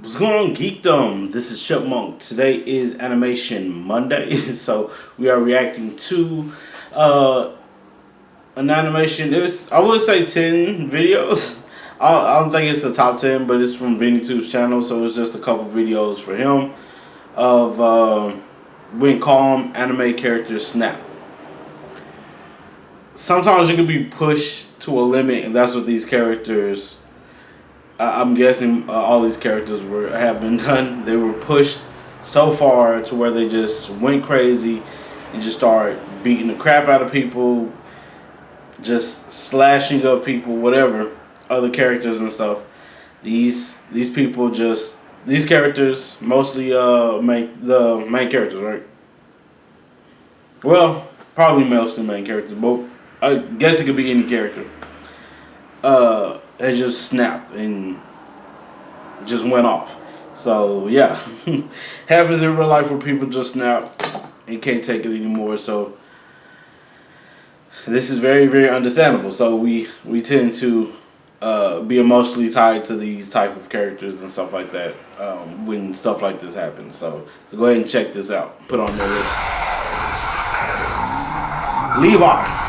What's going on, Geekdom? This is Chipmunk. Today is Animation Monday, so we are reacting to an animation. I would say 10 videos. I don't think it's the top 10, but it's from VinniiTubbe's channel, so it's just a couple videos for him of when calm anime characters snap. Sometimes you can be pushed to a limit, and that's what these characters. I'm guessing all these characters have been done. They were pushed so far to where they just went crazy and just started beating the crap out of people, just slashing up people, whatever, other characters and stuff. These characters mostly make the main characters, right? Well, probably mostly main characters, but I guess it could be any character. It just snapped and just went off. So yeah, happens in real life where people just snap and can't take it anymore. So this is very, very understandable. So we tend to be emotionally tied to these type of characters and stuff like that when stuff like this happens. So go ahead and check this out. Put on your list. Levi.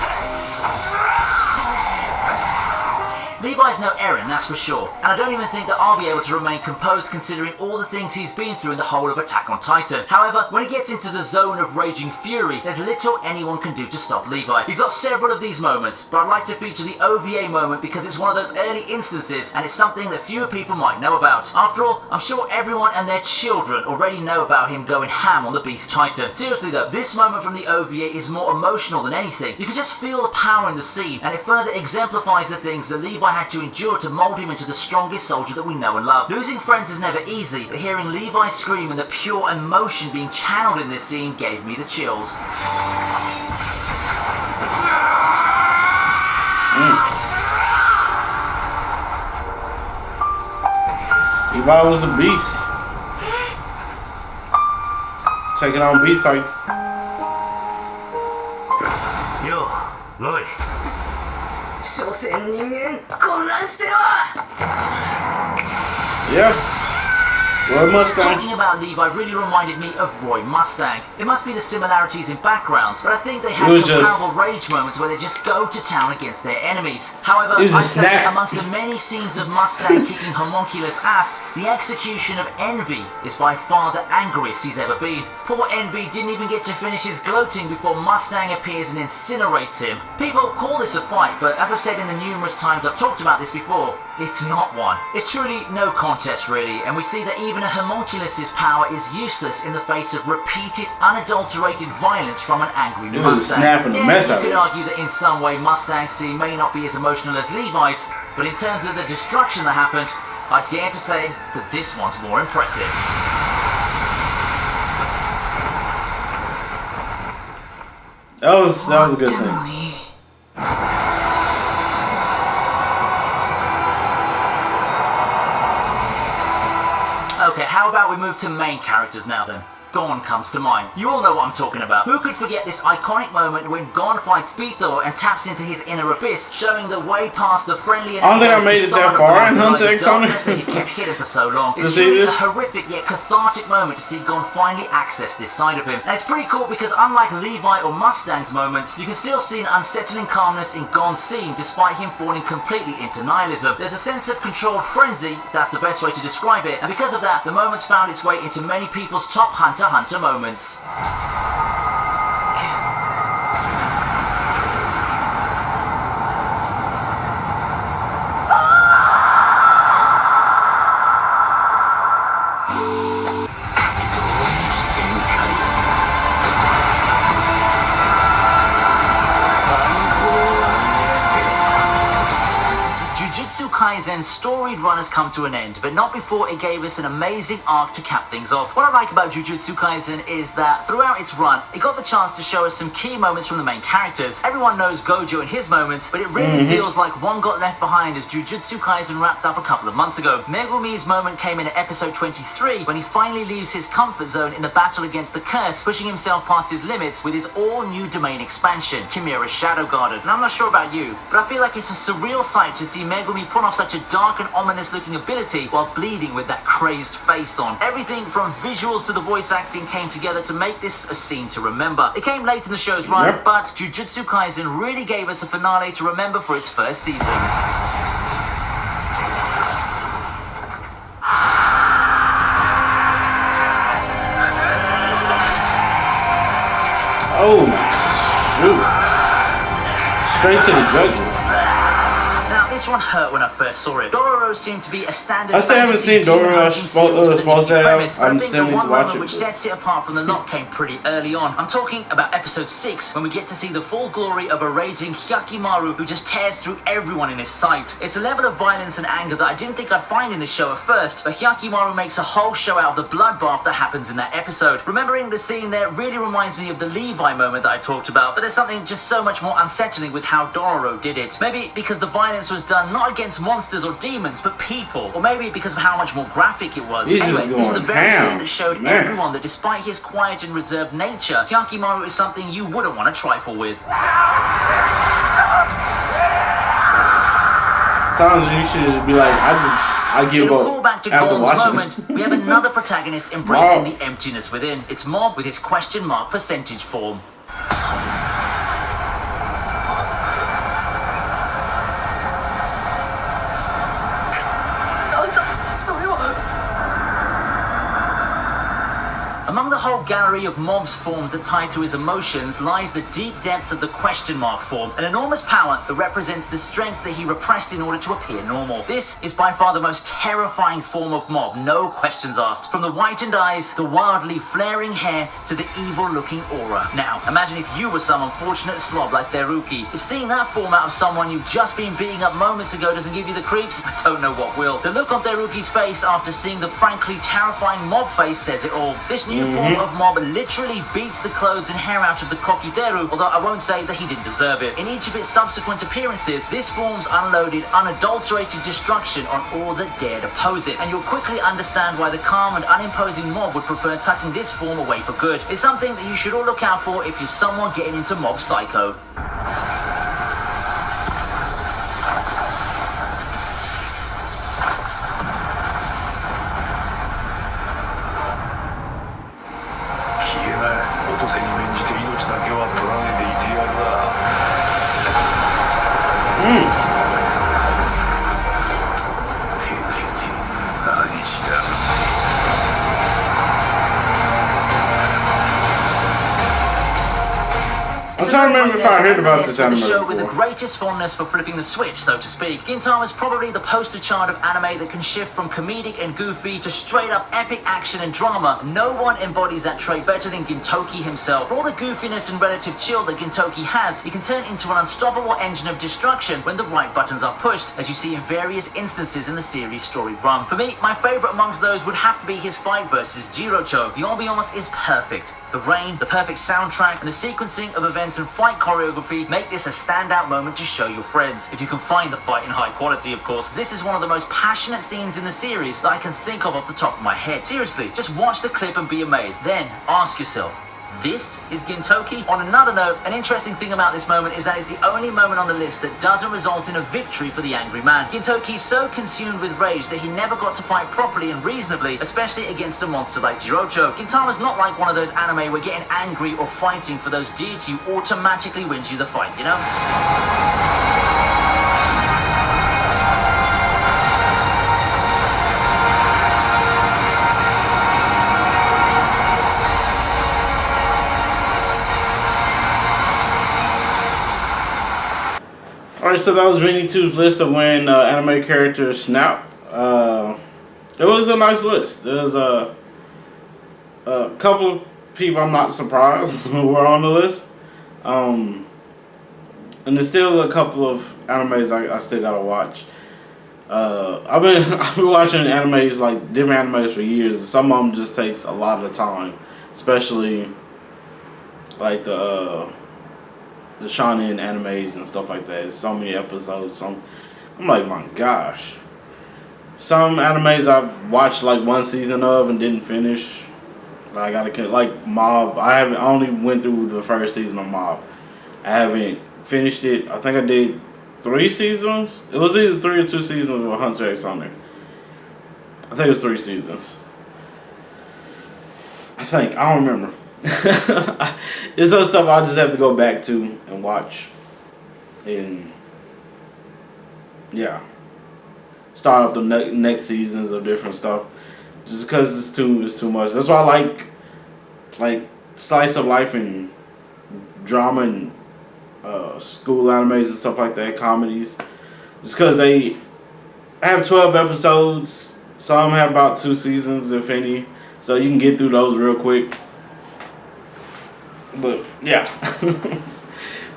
Levi's no Eren, that's for sure, and I don't even think that I'll be able to remain composed considering all the things he's been through in the whole of Attack on Titan. However, when he gets into the zone of raging fury, there's little anyone can do to stop Levi. He's got several of these moments, but I'd like to feature the OVA moment because it's one of those early instances and it's something that fewer people might know about. After all, I'm sure everyone and their children already know about him going ham on the Beast Titan. Seriously though, this moment from the OVA is more emotional than anything. You can just feel the power in the scene, and it further exemplifies the things that Levi had to endure to mold him into the strongest soldier that we know and love. Losing friends is never easy, but hearing Levi scream and the pure emotion being channeled in this scene gave me the chills. Levi was a beast. Taking on Beast Titan. Yo, Roy. Yeah. Roy Mustang. Talking about Levi really reminded me of Roy Mustang. It must be the similarities in backgrounds, but I think they have comparable rage moments where they just go to town against their enemies. However, I say amongst the many scenes of Mustang kicking homunculus ass, the execution of Envy is by far the angriest he's ever been. Poor Envy didn't even get to finish his gloating before Mustang appears and incinerates him. People call this a fight, but as I've said in the numerous times I've talked about this before, it's not one. It's truly no contest really, and we see that even a homunculus's power is useless in the face of repeated, unadulterated violence from an angry Mustang. Yeah, you could argue that in some way Mustang's scene may not be as emotional as Levi's, but in terms of the destruction that happened, I dare to say that this one's more impressive. That was a good scene. Okay, how about we move to main characters now then? Gon comes to mind. You all know what I'm talking about. Who could forget this iconic moment when Gon fights Beathor and taps into his inner abyss, showing the way past the friendly and I don't think I made it that far in Hunter X Hunter. That he kept hidden for so long. It's truly a horrific yet cathartic moment to see Gon finally access this side of him. And it's pretty cool because unlike Levi or Mustang's moments, you can still see an unsettling calmness in Gon's scene despite him falling completely into nihilism. There's a sense of controlled frenzy, that's the best way to describe it, and because of that, the moment's found its way into many people's top Hunter moments. Jujutsu Kaisen's storied run has come to an end, but not before it gave us an amazing arc to cap things off. What I like about Jujutsu Kaisen is that throughout its run, it got the chance to show us some key moments from the main characters. Everyone knows Gojo and his moments, but it really feels like one got left behind as Jujutsu Kaisen wrapped up a couple of months ago. Megumi's moment came in at episode 23 when he finally leaves his comfort zone in the battle against the curse, pushing himself past his limits with his all-new domain expansion, Chimera's Shadow Garden. And I'm not sure about you, but I feel like it's a surreal sight to see Megumi put off such a dark and ominous looking ability while bleeding with that crazed face on. Everything from visuals to the voice acting came together to make this a scene to remember. It came late in the show's run, but Jujutsu Kaisen really gave us a finale to remember for its first season. Oh, shoot. Straight to the jugular. Now, this one hurt when I first saw it. Dororo seemed to be a standard. I still haven't seen Dororo. Supposed to have. I'm still need to watch it. Which sets it apart from the lot came pretty early on. I'm talking about episode 6, when we get to see the full glory of a raging Hyakimaru who just tears through everyone in his sight. It's a level of violence and anger that I didn't think I'd find in this show at first, but Hyakimaru makes a whole show out of the bloodbath that happens in that episode. Remembering the scene there really reminds me of the Levi moment that I talked about, but there's something just so much more unsettling with how Dororo did it. Maybe because the violence was done not against monsters or demons, but people. Or maybe because of how much more graphic it was. Anyway, this is the very scene that showed everyone that despite his quiet and reserved nature, Hyakimaru is something you wouldn't want to trifle with. Sounds like you should just be like, I give up. Call back to Gon's moment, we have another protagonist embracing the emptiness within. It's Mob with his question mark percentage form. Among the whole gallery of Mob's forms that tie to his emotions lies the deep depths of the question mark form, an enormous power that represents the strength that he repressed in order to appear normal. This is by far the most terrifying form of Mob, no questions asked. From the whitened eyes, the wildly flaring hair, to the evil-looking aura. Now, imagine if you were some unfortunate slob like Teruki. If seeing that form out of someone you've just been beating up moments ago doesn't give you the creeps, I don't know what will. The look on Teruki's face after seeing the frankly terrifying Mob face says it all. This new form of Mob literally beats the clothes and hair out of the Kokiteru, although I won't say that he didn't deserve it. In each of its subsequent appearances, this form's unloaded, unadulterated destruction on all that dared oppose it, and you'll quickly understand why the calm and unimposing Mob would prefer tucking this form away for good. It's something that you should all look out for if you're someone getting into Mob Psycho. I'm trying to remember if I heard about this anime the show before. With the greatest fondness for flipping the switch, so to speak. Gintama is probably the poster child of anime that can shift from comedic and goofy to straight up epic action and drama. No one embodies that trait better than Gintoki himself. For all the goofiness and relative chill that Gintoki has, he can turn into an unstoppable engine of destruction when the right buttons are pushed, as you see in various instances in the series' story run. For me, my favorite amongst those would have to be his fight versus Jirocho. The ambiance is perfect. The rain, the perfect soundtrack, and the sequencing of events and fight choreography make this a standout moment to show your friends. If you can find the fight in high quality, of course. This is one of the most passionate scenes in the series that I can think of off the top of my head. Seriously, just watch the clip and be amazed. Then, ask yourself, this is Gintoki? On another note, an interesting thing about this moment is that it's the only moment on the list that doesn't result in a victory for the angry man. Gintoki's so consumed with rage that he never got to fight properly and reasonably, especially against a monster like Jirocho. Gintama's not like one of those anime where getting angry or fighting for those deeds you automatically wins you the fight, you know? Alright, so that was VinniiTubbe's list of when anime characters snap. It was a nice list. There's a couple of people I'm not surprised who were on the list. And there's still a couple of animes I still gotta watch. I've been watching animes, like different animes for years. Some of them just takes a lot of time, especially like the shonen animes and stuff like that. It's so many episodes. I'm like, my gosh. Some animes I've watched like one season of and didn't finish. I gotta, like Mob. I only went through the first season of Mob. I haven't finished it. I think I did 3 seasons. It was either 3 or 2 seasons with Hunter X on there. I think it was 3 seasons. I don't remember. It's other stuff I'll just have to go back to and watch. And yeah, start up the next seasons of different stuff. Just because it's too much. That's why I like slice of life and drama and school animes and stuff like that, comedies. Just because they have 12 episodes. Some have about 2 seasons, if any. So you can get through those real quick. But yeah.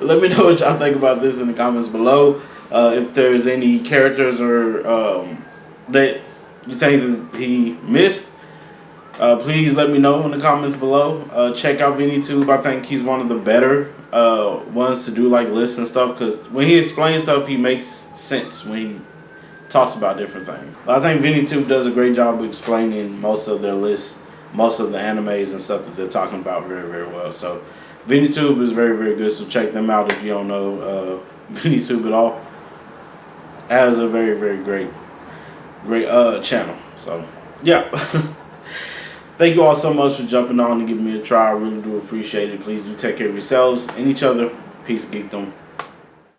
Let me know what y'all think about this in the comments below. If there's any characters or that you think that he missed, please let me know in the comments below. Check out VinniiTubbe. I think he's one of the better ones to do like lists and stuff, because when he explains stuff, he makes sense when he talks about different things. I think VinniiTubbe does a great job of explaining most of their lists, most of the animes and stuff that they're talking about very, very well. So VinniiTubbe is very, very good. So check them out if you don't know VinniiTubbe at all. Has a very, very great channel. So yeah. Thank you all so much for jumping on and giving me a try. I really do appreciate it. Please do take care of yourselves and each other. Peace, geekdom.